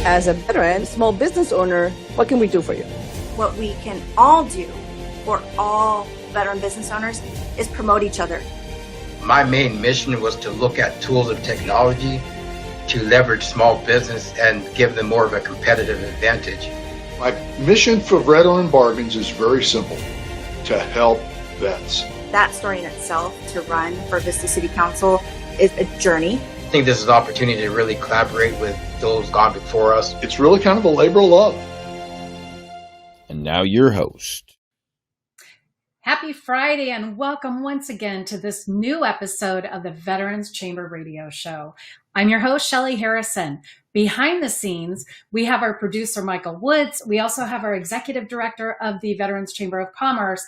As a veteran, small business owner, what can we do for you? What we can all do for all veteran business owners is promote each other. My main mission was to look at tools of technology to leverage small business and give them more of a competitive advantage. My mission for Veteran Bargains is very simple: to help vets. That story in itself, to run for Vista City Council, is a journey. I think this is an opportunity to really collaborate with those gone before us. It's really kind of a labor of love. And now your host. Happy Friday and welcome once again to this new episode of the Veterans Chamber Radio Show. I'm your host, Shelly Harrison. Behind the scenes, we have our producer, Michael Woods. We also have our executive director of the Veterans Chamber of Commerce,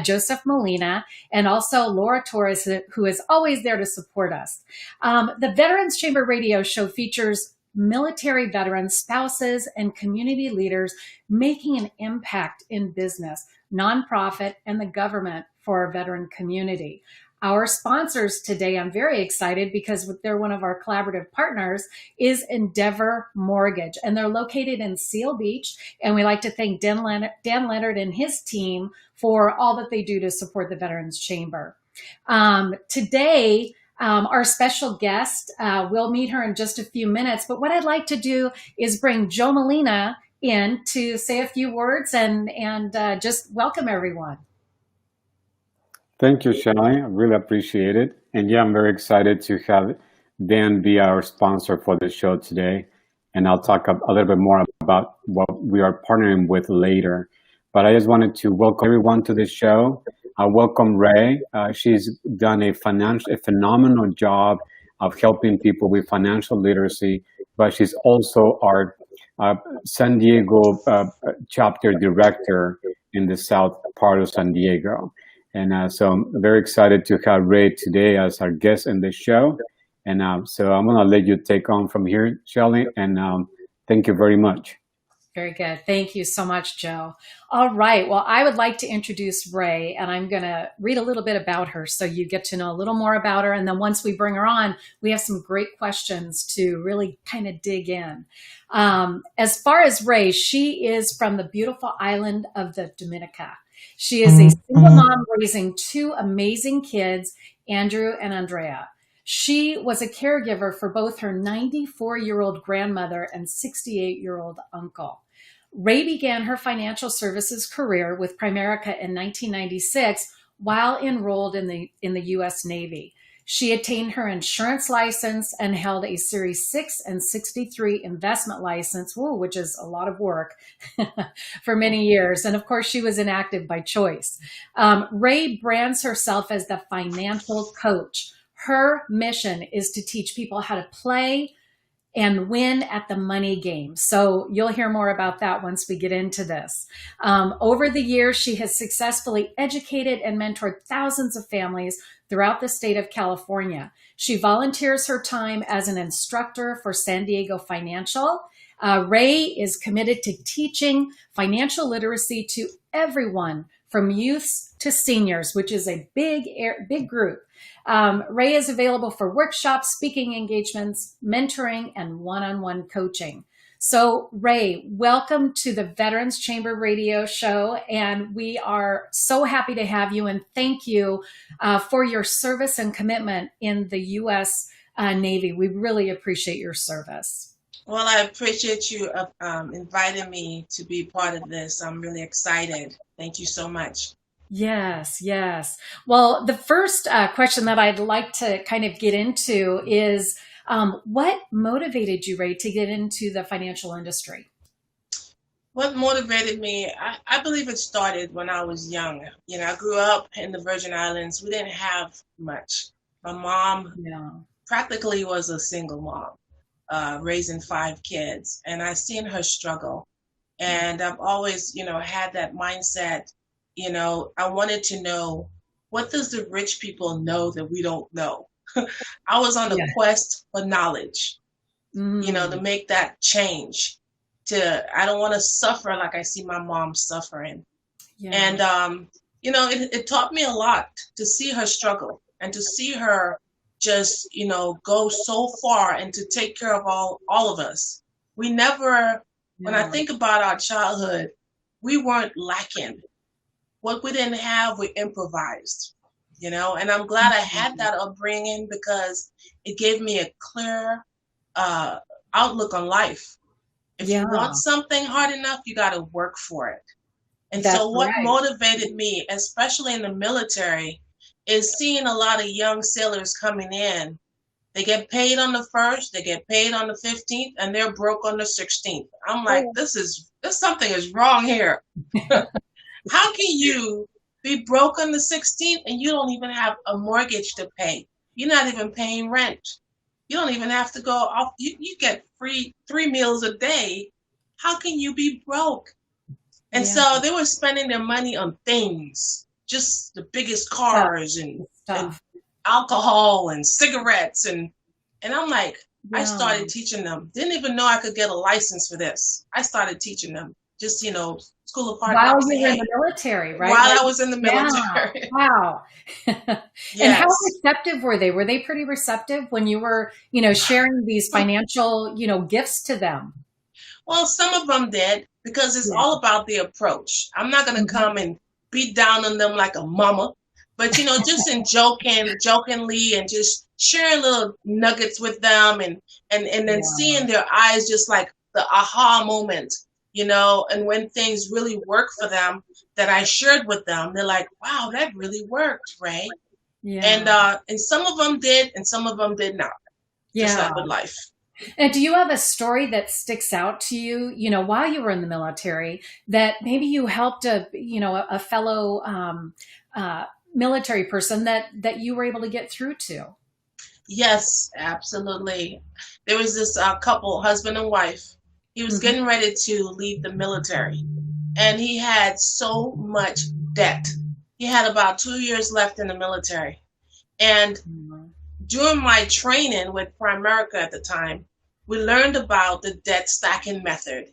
Joseph Molina, and also Laura Torres, who is always there to support us. The Veterans Chamber Radio Show features military veterans, spouses, and community leaders making an impact in business, nonprofit, and the government for our veteran community. Our sponsors today, I'm very excited because they're one of our collaborative partners, is Endeavor Mortgage, and they're located in Seal Beach. And we like to thank Dan Leonard and his team for all that they do to support the Veterans Chamber. Today, our special guest, we'll meet her in just a few minutes, but what I'd like to do is bring Joe Molina in to say a few words and just welcome everyone. Thank you, Shelly. I really appreciate it. And yeah, I'm very excited to have Dan be our sponsor for the show today. And I'll talk a little bit more about what we are partnering with later. But I just wanted to welcome everyone to the show. Welcome Raes. She's done a phenomenal job of helping people with financial literacy, but she's also our San Diego chapter director in the south part of San Diego. And so I'm very excited to have Raes today as our guest in the show. And so I'm going to let you take on from here, Shelly, and thank you very much. Very good. Thank you so much, Joe. All right. Well, I would like to introduce Raes, and I'm going to read a little bit about her so you get to know a little more about her. And then once we bring her on, we have some great questions to really kind of dig in. As far as Raes, she is from the beautiful island of the Dominica. She is a single mom raising two amazing kids, Andrew and Andrea. She was a caregiver for both her 94-year-old grandmother and 68-year-old uncle. Raes began her financial services career with Primerica in 1996 while enrolled in the U.S. Navy. She attained her insurance license and held a Series 6 and 63 investment license, which is a lot of work, for many years. And of course, she was inactive by choice. Raes brands herself as the financial coach. Her mission is to teach people how to play and win at the money game. So you'll hear more about that once we get into this. Over the years, she has successfully educated and mentored thousands of families throughout the state of California. She volunteers her time as an instructor for San Diego Financial. Raes is committed to teaching financial literacy to everyone from youths to seniors, which is a big group. Raes is available for workshops, speaking engagements, mentoring, and one-on-one coaching. So Raes, welcome to the Veterans Chamber Radio Show. And we are so happy to have you and thank you for your service and commitment in the U.S. Navy. We really appreciate your service. Well, I appreciate you inviting me to be part of this. I'm really excited. Thank you so much. Yes, yes. Well, the first question that I'd like to kind of get into is what motivated you, Raes, to get into the financial industry? What motivated me, I believe it started when I was young. You know, I grew up in the Virgin Islands. We didn't have much. My mom practically was a single mom, raising 5 kids. And I've seen her struggle. And I've always, had that mindset. I wanted to know, what does the rich people know that we don't know? I was on a quest for knowledge, to make that change. I don't want to suffer like I see my mom suffering. Yeah. And, it taught me a lot to see her struggle and to see her just, go so far and to take care of all of us. We never, when I think about our childhood, we weren't lacking. What we didn't have, we improvised, you know, and I'm glad I had that upbringing because it gave me a clear outlook on life. If you want something hard enough, you got to work for it. And That's so what right. motivated me, especially in the military, is seeing a lot of young sailors coming in. They get paid on the 1st, they get paid on the 15th, and they're broke on the 16th. I'm like, this something is wrong here. How can you be broke on the 16th and you don't even have a mortgage to pay? You're not even paying rent. You don't even have to go off. You get free 3 meals a day. How can you be broke? And so they were spending their money on things, just the biggest cars and alcohol and cigarettes. And I'm like, I started teaching them. Didn't even know I could get a license for this. I started teaching them. Just, you know, School of Hard Knocks. While you were in the military, right? While I was in the military. Wow. And how receptive were they? Were they pretty receptive when you were, you know, sharing these financial, you know, gifts to them? Well, some of them did, because it's all about the approach. I'm not going to come and beat down on them like a mama, but, you know, just in jokingly and just sharing little nuggets with them and then seeing their eyes just like the aha moment, you know, and when things really work for them that I shared with them, they're like, wow, that really worked, Ray. Yeah. And some of them did and some of them did not. Just like with life. And do you have a story that sticks out to you, you know, while you were in the military that maybe you helped a fellow military person that you were able to get through to? Yes, absolutely. There was this couple, husband and wife. He was getting ready to leave the military and he had so much debt. He had about 2 years left in the military. And during my training with Primerica at the time, we learned about the debt stacking method.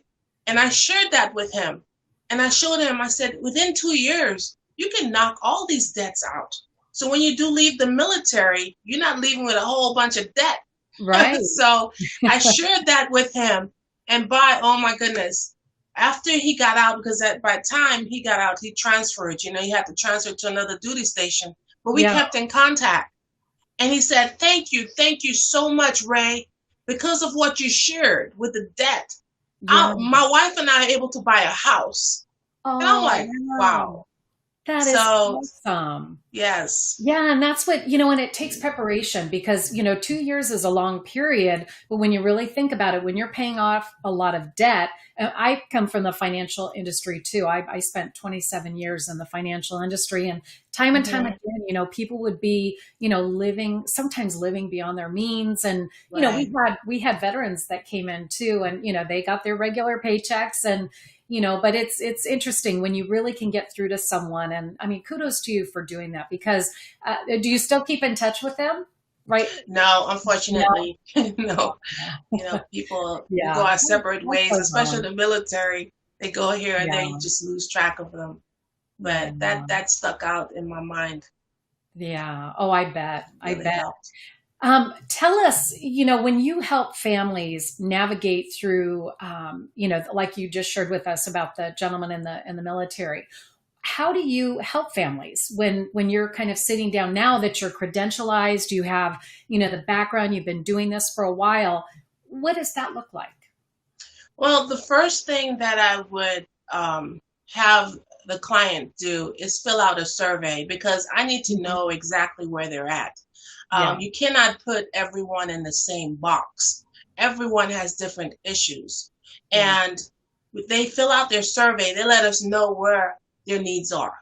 And I shared that with him. And I showed him, I said, within 2 years, you can knock all these debts out. So when you do leave the military, you're not leaving with a whole bunch of debt. Right. So I shared that with him. And oh my goodness, after he got out, because by the time he got out, he transferred, you know, he had to transfer to another duty station. But we kept in contact. And he said, thank you so much, Ray, because of what you shared with the debt. My wife and I are able to buy a house. And I'm like, wow. That is awesome. Yes. Yeah. And that's what, you know, and it takes preparation because, you know, 2 years is a long period. But when you really think about it, when you're paying off a lot of debt, and I come from the financial industry too. I spent 27 years in the financial industry and time again, you know, people would be, you know, sometimes living beyond their means. And, you know, we had veterans that came in too, and, you know, they got their regular paychecks and, you know, but it's interesting when you really can get through to someone. And I mean, kudos to you for doing that because do you still keep in touch with them? Right? No, unfortunately, no. You know, people go our separate ways, especially the military. They go here and there, you just lose track of them. But that stuck out in my mind. Yeah. Oh, I bet. Really I bet. helped. Tell us, you know, when you help families navigate through, you know, like you just shared with us about the gentleman in the military, how do you help families when you're kind of sitting down now that you're credentialized, you have, you know, the background, you've been doing this for a while. What does that look like? Well, the first thing that I would have the client do is fill out a survey because I need to know exactly where they're at. You cannot put everyone in the same box. Everyone has different issues. And they fill out their survey, they let us know where their needs are.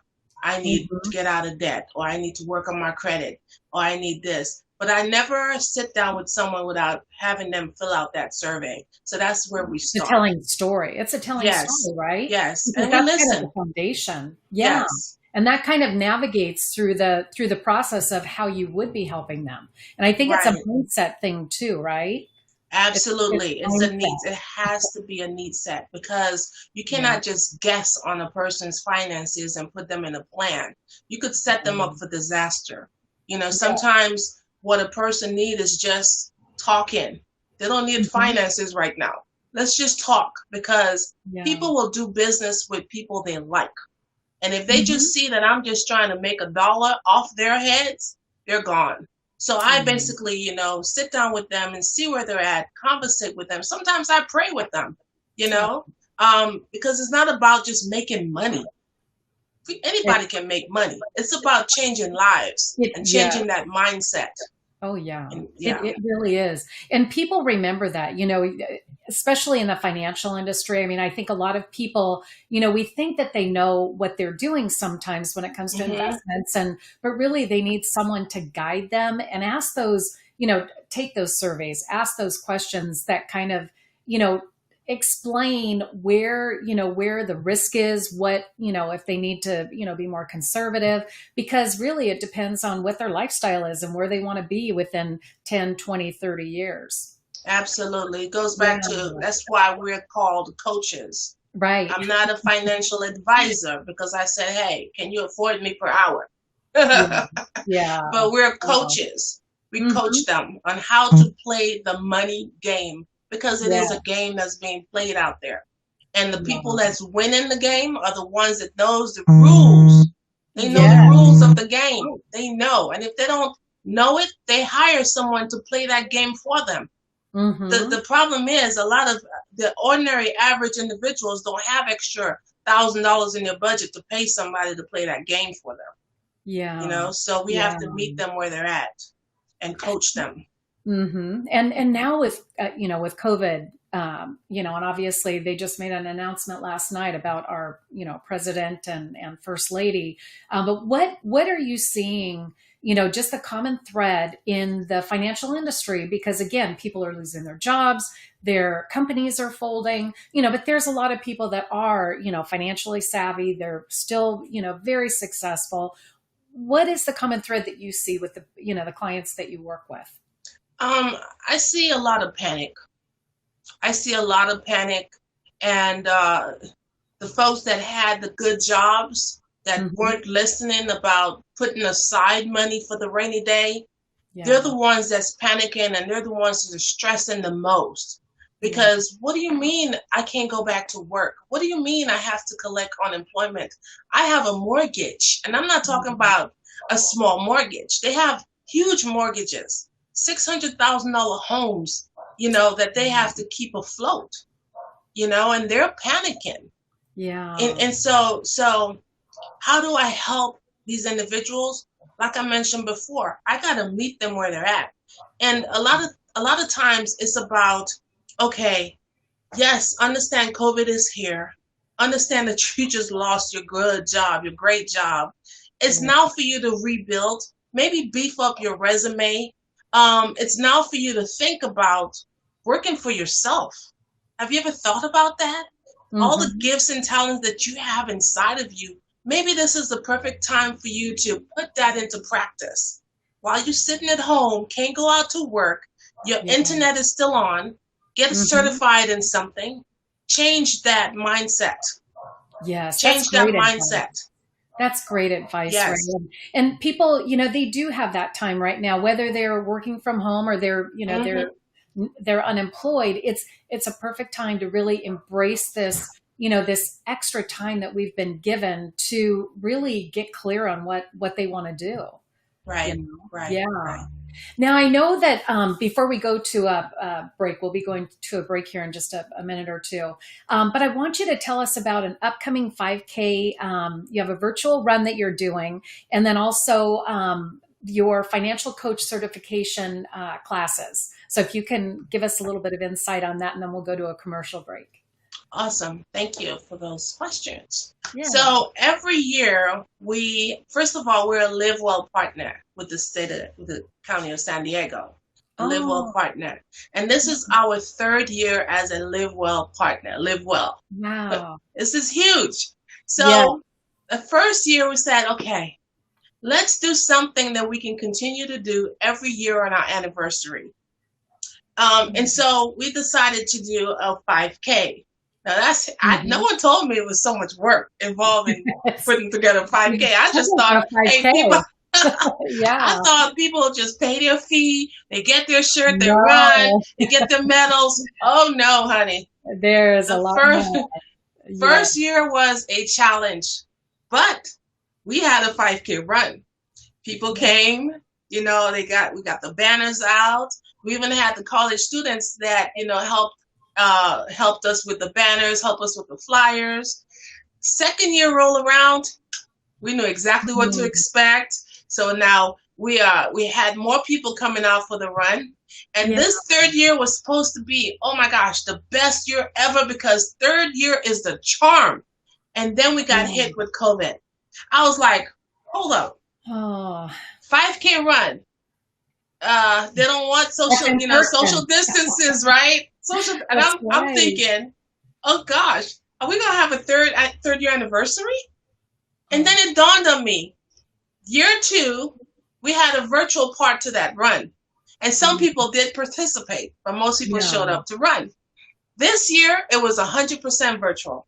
I need to get out of debt, or I need to work on my credit, or I need this. But I never sit down with someone without having them fill out that survey. So that's where we start. It's a telling story. It's a telling story, right? Yes. And that's kind of the foundation. Yeah. Yes. And that kind of navigates through the process of how you would be helping them. And I think it's a mindset thing too, right? Absolutely. It's a need. It has to be a need set because you cannot just guess on a person's finances and put them in a plan. You could set them up for disaster. You know, sometimes what a person needs is just talking. They don't need finances right now. let's just talk, because Yeah. people will do business with people they like. And if they just see that I'm just trying to make $1 off their heads, they're gone. So I basically, you know, sit down with them and see where they're at, conversate with them. Sometimes I pray with them, you know, because it's not about just making money. Anybody can make money. It's about changing lives and changing that mindset. Oh, yeah. And, It really is. And people remember that, you know, especially in the financial industry. I mean, I think a lot of people, you know, we think that they know what they're doing sometimes when it comes to investments, but really they need someone to guide them and ask those, you know, take those surveys, ask those questions that kind of, you know, explain where, you know, where the risk is, what, you know, if they need to, you know, be more conservative, because really it depends on what their lifestyle is and where they want to be within 10, 20, 30 years. Absolutely. It goes back to, that's why we're called coaches. Right. I'm not a financial advisor because I said, hey, can you afford me per hour? Yeah. But we're coaches. We coach them on how to play the money game, because it is a game that's being played out there. And the people that's winning the game are the ones that knows the rules. They know the rules of the game. They know. And if they don't know it, they hire someone to play that game for them. The problem is a lot of the ordinary average individuals don't have extra $1,000 in their budget to pay somebody to play that game for them. Yeah. You know, so we have to meet them where they're at and coach them. And now with, you know, with COVID, you know, and obviously they just made an announcement last night about our, you know, president and first lady. But what are you seeing, you know, just the common thread in the financial industry? Because again, people are losing their jobs, their companies are folding, you know, but there's a lot of people that are, you know, financially savvy. They're still, you know, very successful. What is the common thread that you see with the, you know, the clients that you work with? I see a lot of panic. I see a lot of panic, and the folks that had the good jobs that weren't listening about putting aside money for the rainy day, they're the ones that's panicking, and they're the ones that are stressing the most. Because what do you mean I can't go back to work? What do you mean I have to collect unemployment? I have a mortgage, and I'm not talking about a small mortgage. They have huge mortgages. $600,000 homes, you know, that they have to keep afloat, you know, and they're panicking. Yeah. And so how do I help these individuals? Like I mentioned before, I got to meet them where they're at. And a lot of times it's about, okay, yes, understand COVID is here. Understand that you just lost your good job, your great job. It's now for you to rebuild, maybe beef up your resume. It's now for you to think about working for yourself. Have you ever thought about that? All the gifts and talents that you have inside of you, maybe this is the perfect time for you to put that into practice. While you're sitting at home, can't go out to work, your internet is still on, get certified in something, change that mindset. Yes. Change that mindset. That's great advice. Yes. Right? And people, you know, they do have that time right now, whether they're working from home or they're, you know, they're unemployed. It's a perfect time to really embrace this, you know, this extra time that we've been given to really get clear on what they want to do. Right. You know? Right. Yeah. Right. Now, I know that before we go to a break, we'll be going to a break here in just a minute or two. But I want you to tell us about an upcoming 5K. You have a virtual run that you're doing, and then also your financial coach certification classes. So if you can give us a little bit of insight on that, and then we'll go to a commercial break. Awesome. Thank you for those questions. Yeah. So every year first of all, we're a Live Well partner with the County of San Diego, a Live Well partner. And this is our third year as a Live Well partner, Live Well. Wow. This is huge. So the first year we said, okay, let's do something that we can continue to do every year on our anniversary. And so we decided to do a 5K. Now no one told me it was so much work involved in putting together 5K. I just thought, hey, Yeah. I thought people just pay their fee, they get their shirt, they run, they get their medals. Oh no, honey. There's a lot more. First year was a challenge, but we had a 5K run. People came, we got the banners out. We even had the college students that, helped us with the banners, helped us with the flyers. Second year roll around, we knew exactly what to expect. So now we had more people coming out for the run. And this third year was supposed to be, oh my gosh, the best year ever, because third year is the charm. And then we got hit with COVID. I was like, hold up. 5K run. They don't want social distances, right? And I'm thinking, oh gosh, are we gonna have a third year anniversary? And then it dawned on me, year 2, we had a virtual part to that run. And some people did participate, but most people showed up to run. This year, it was 100% virtual.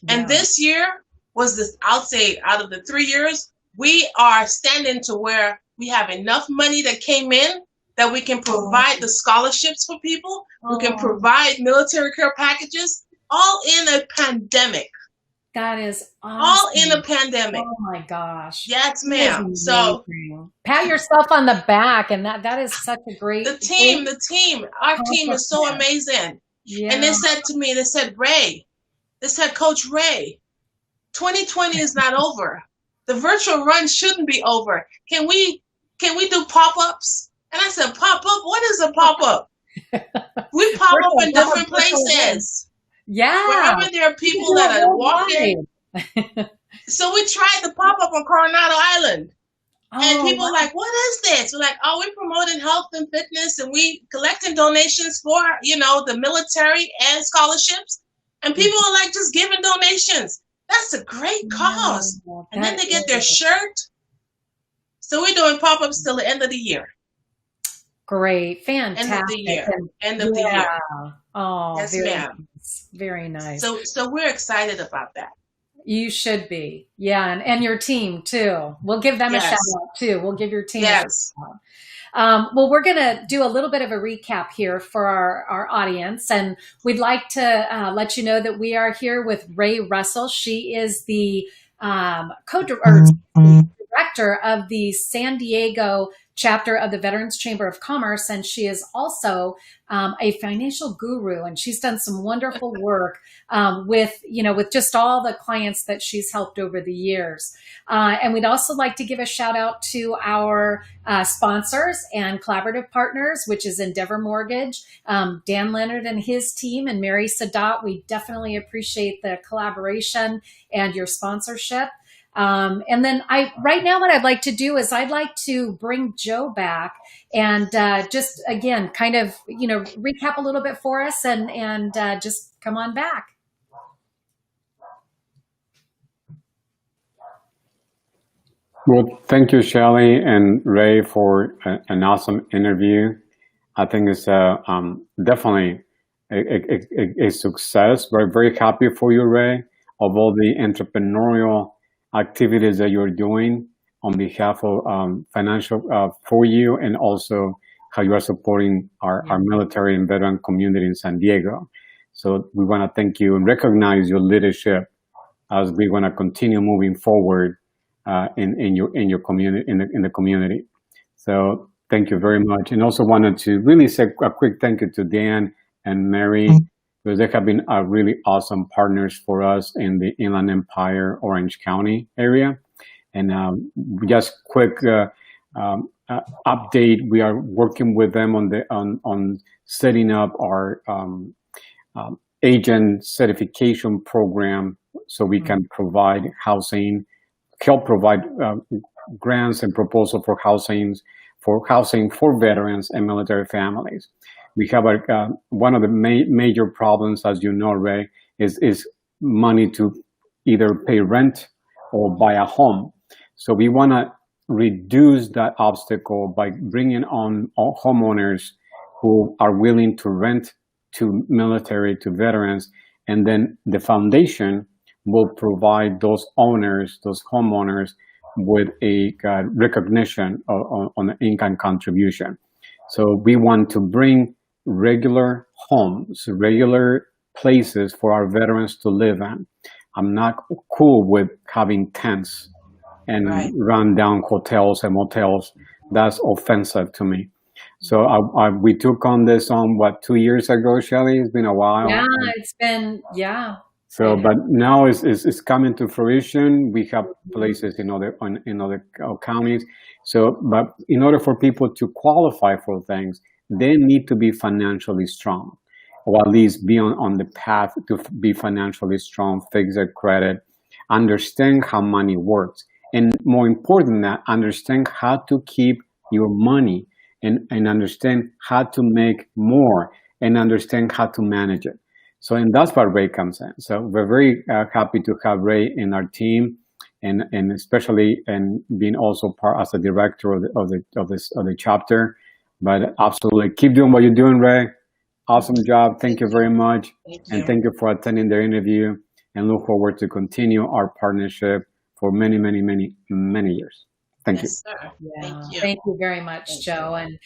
And this year was I'll say out of the 3 years, we are standing to where we have enough money that came in that we can provide the scholarships for people. We can provide military care packages, all in a pandemic. That is awesome. All in a pandemic. Oh my gosh. Yes, ma'am. So pat yourself on the back, and that is such a great our team is so amazing. Yeah. And they said to me, Coach Ray, 2020 is not over. The virtual run shouldn't be over. Can we do pop-ups? And I said, pop-up? What is a pop-up? We pop up in different places. Yeah. Wherever there are people that are walking. So we tried the pop-up on Coronado Island. And people are like, what is this? We're like, we're promoting health and fitness, and we collecting donations for, the military and scholarships. And people are like, just giving donations. That's a great cause. And then they get their shirt. So we're doing pop-ups till the end of the year. Great. Fantastic. End of the year. End of the year. Oh, yes, ma'am. Nice. Very nice. So we're excited about that. You should be. Yeah. And your team too. We'll give them a shout out too. We'll give your team a shout out. Well, we're going to do a little bit of a recap here for our audience. And we'd like to let you know that we are here with Rae Russell. She is the director of the San Diego chapter of the Veterans Chamber of Commerce, and she is also a financial guru, and she's done some wonderful work with just all the clients that she's helped over the years. And we'd also like to give a shout out to our sponsors and collaborative partners, which is Endeavor Mortgage, Dan Leonard and his team, and Mary Sadat. We definitely appreciate the collaboration and your sponsorship. And then right now what I'd like to do is I'd like to bring Joe back and just again kind of recap a little bit for us and just come on back. Well, thank you, Shelley and Rae, for an awesome interview. I think it's definitely a success. We're very happy for you, Rae, of all the entrepreneurial activities that you're doing on behalf of financial for you, and also how you are supporting our military and veteran community in San Diego. So we want to thank you and recognize your leadership as we want to continue moving forward in your community, in the community. So thank you very much. And also wanted to really say a quick thank you to Dan and Mary, because they have been really awesome partners for us in the Inland Empire, Orange County area. And just quick update: we are working with them on setting up our agent certification program, so we can provide housing, help provide grants and proposal for housing for veterans and military families. We have one of the major problems, as you know, Rae, is money to either pay rent or buy a home. So we want to reduce that obstacle by bringing on homeowners who are willing to rent to military, to veterans, and then the foundation will provide those owners, those homeowners, with a recognition on the in-kind contribution. So we want to bring regular homes, regular places for our veterans to live in. I'm not cool with having tents and run down hotels and motels. That's offensive to me. So we took on this 2 years ago, Shelley? It's been a while. Yeah, it's been, yeah. So, but now it's coming to fruition. We have places in other counties. So, but in order for people to qualify for things, they need to be financially strong, or at least be on the path to be financially strong, fix their credit, understand how money works, and more important than that, understand how to keep your money and understand how to make more and understand how to manage it. So, and that's where Ray comes in. So we're very happy to have Ray in our team, and especially and being also part as a director of the chapter. But absolutely, keep doing what you're doing, Ray. Awesome job. Thank you very much, and thank you for attending the interview. And look forward to continue our partnership for many, many, many, many years. Thank you. Sir. Yeah. Thank you very much, Joe. And,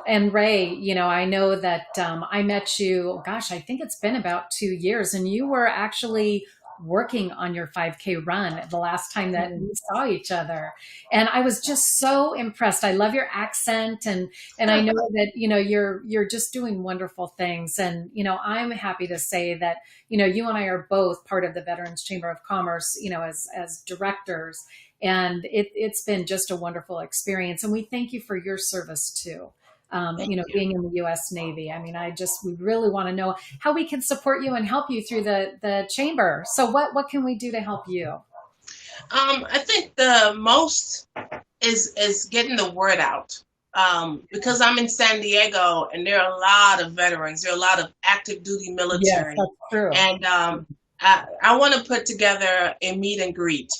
and Ray, I know that I met you, gosh, I think it's been about 2 years, and you were actually working on your 5K run the last time that we saw each other. And I was just so impressed. I love your accent, and I know that, you're just doing wonderful things. And, I'm happy to say that, you and I are both part of the Veterans Chamber of Commerce, as directors. And it's been just a wonderful experience. And we thank you for your service too. Being in the U.S. Navy. I mean, we really want to know how we can support you and help you through the chamber. So what can we do to help you? I think the most is getting the word out. Because I'm in San Diego and there are a lot of veterans. There are a lot of active duty military. Yes, that's true. And I want to put together a meet and greet.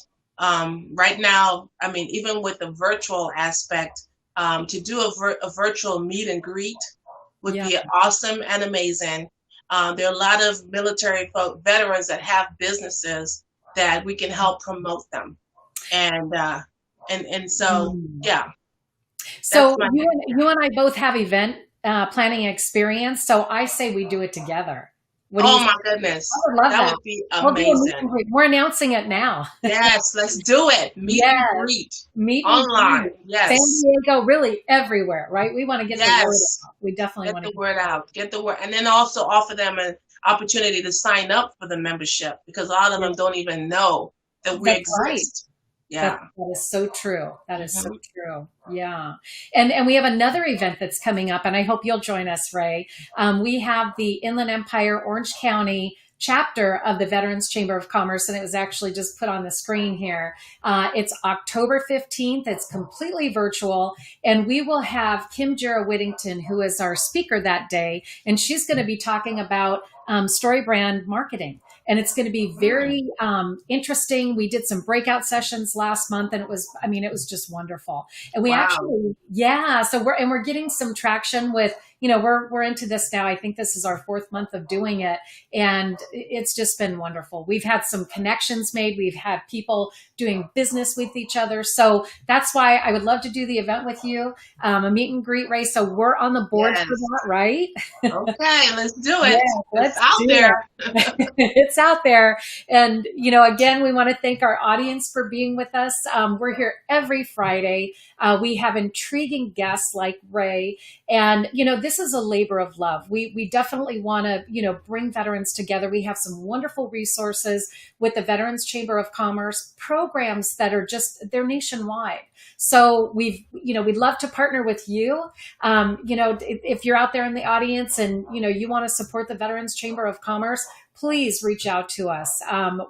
Right now, I mean, even with the virtual aspect, to do a virtual meet and greet would be awesome and amazing. There are a lot of military veterans that have businesses that we can help promote them. And so, yeah. So you and I both have event planning experience. So I say we do it together. My goodness. I would love that. Would be amazing. We're announcing it now. Yes, let's do it. Meet and greet. Meet online. Greet. Yes. San Diego, really everywhere, right? We want to get the word out. We definitely want to get the word out. Get the word. And then also offer them an opportunity to sign up for the membership, because a lot of them don't even know that we exist. Right. Yeah. That is so true. That is so true. Yeah. And we have another event that's coming up, and I hope you'll join us, Ray. We have the Inland Empire Orange County chapter of the Veterans Chamber of Commerce, and it was actually just put on the screen here. It's October 15th. It's completely virtual, and we will have Kim Jera Whittington, who is our speaker that day, and she's going to be talking about story brand marketing. And it's going to be very interesting. We did some breakout sessions last month, and it was just wonderful. And we so we're getting some traction with, we're into this now. I think this is our 4th month of doing it, and it's just been wonderful. We've had some connections made. We've had people doing business with each other. So that's why I would love to do the event with you, a meet and greet, Ray. So we're on the board for that, right? Okay, let's do it. It's out there. It's out there. And, again, we want to thank our audience for being with us. We're here every Friday. We have intriguing guests like Ray. And, this is a labor of love. We definitely want to, bring veterans together. We have some wonderful resources with the Veterans Chamber of Commerce, programs that are they're nationwide. So we'd love to partner with you. If you're out there in the audience and, you want to support the Veterans Chamber of Commerce, please reach out to us.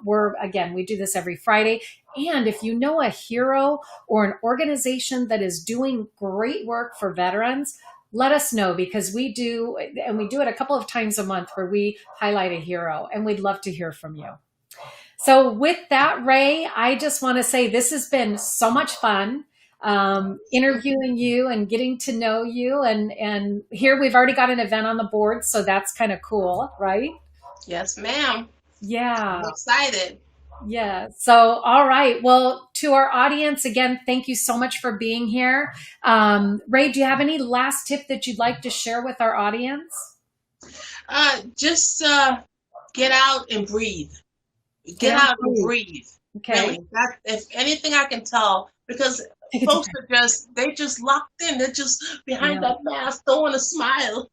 We do this every Friday. And if you know a hero or an organization that is doing great work for veterans, let us know, because we do it a couple of times a month where we highlight a hero, and we'd love to hear from you. So with that, Ray, I just want to say this has been so much fun. Interviewing you and getting to know you, and here we've already got an event on the board, so that's kind of cool, right? Yes, ma'am. Yeah. I'm excited. Yeah. So, all right. Well, to our audience, again, thank you so much for being here. Ray, do you have any last tip that you'd like to share with our audience? Just get out and breathe. Get out and breathe. Okay. Really, that if anything I can tell, because folks are they just locked in. They're just behind that mask, don't want to smile,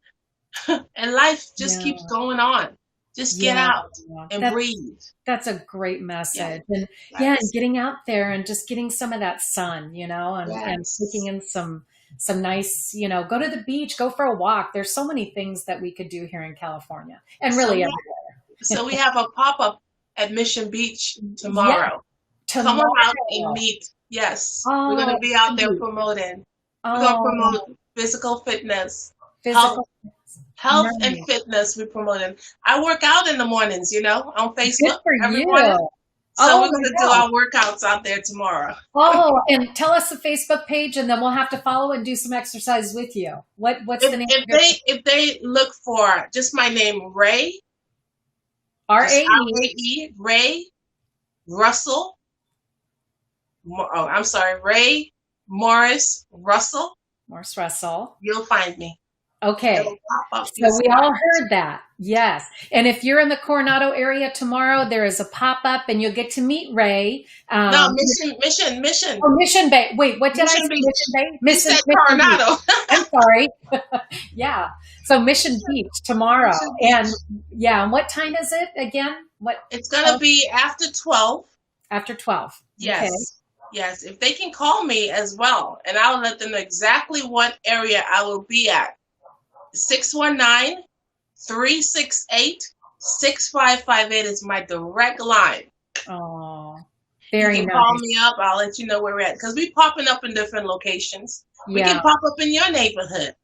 and life just keeps going on. Just get out and breathe. That's a great message. And and getting out there and just getting some of that sun, and taking in some nice, go to the beach, go for a walk. There's so many things that we could do here in California and really everywhere. So we have a pop-up at Mission Beach tomorrow. Come on out and meet. Yes. We're going to be out there promoting. We're going to promote physical fitness, health and fitness. We're promoting. I work out in the mornings, on Facebook every morning. So we're going to do our workouts out there tomorrow. And tell us the Facebook page, and then we'll have to follow and do some exercises with you. What's the name? If they look for just my name, Rae, R-A-E, Rae Russell. Rae Morris Russell. Morris Russell. You'll find me. Okay. So we all heard that. Yes. And if you're in the Coronado area tomorrow, there is a pop-up and you'll get to meet Rae. No, Mission. Oh, Mission Bay. Wait, what did I say? Mission Bay? Mission Coronado. I'm sorry. Yeah. So Mission Beach tomorrow. And and what time is it again? It's going to be after 12. After 12. Yes. Okay. Yes. If they can call me as well, and I'll let them know exactly what area I will be at. 619-368-6558 is my direct line. Oh, very nice. You can call me up. I'll let you know where we're at. Because we're popping up in different locations. We can pop up in your neighborhood.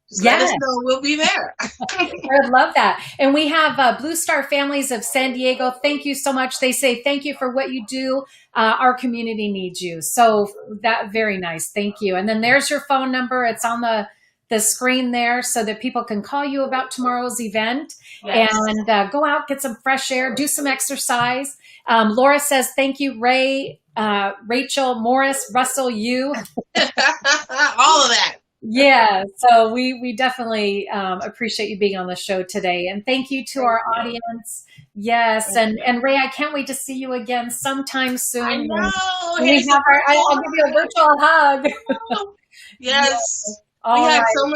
Just let us know. We'll be there. I would love that. And we have Blue Star Families of San Diego. Thank you so much. They say, thank you for what you do. Our community needs you. So that very nice. Thank you. And then there's your phone number. It's on the screen there so that people can call you about tomorrow's event and go out, get some fresh air, do some exercise. Laura says, thank you, Rae, Rachel, Morris, Russell, you. All of that. Yeah. So we definitely appreciate you being on the show today. And thank you to our audience. Yes. And Rae, I can't wait to see you again sometime soon. I know. I'll give you a virtual hug. Yes. We had so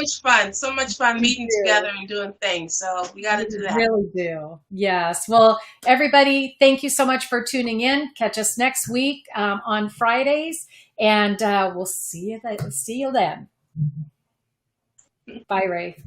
much fun meeting together and doing things. So we got to do that. We really do. Yes. Well, everybody, thank you so much for tuning in. Catch us next week on Fridays, and we'll see you then. Bye, Rae.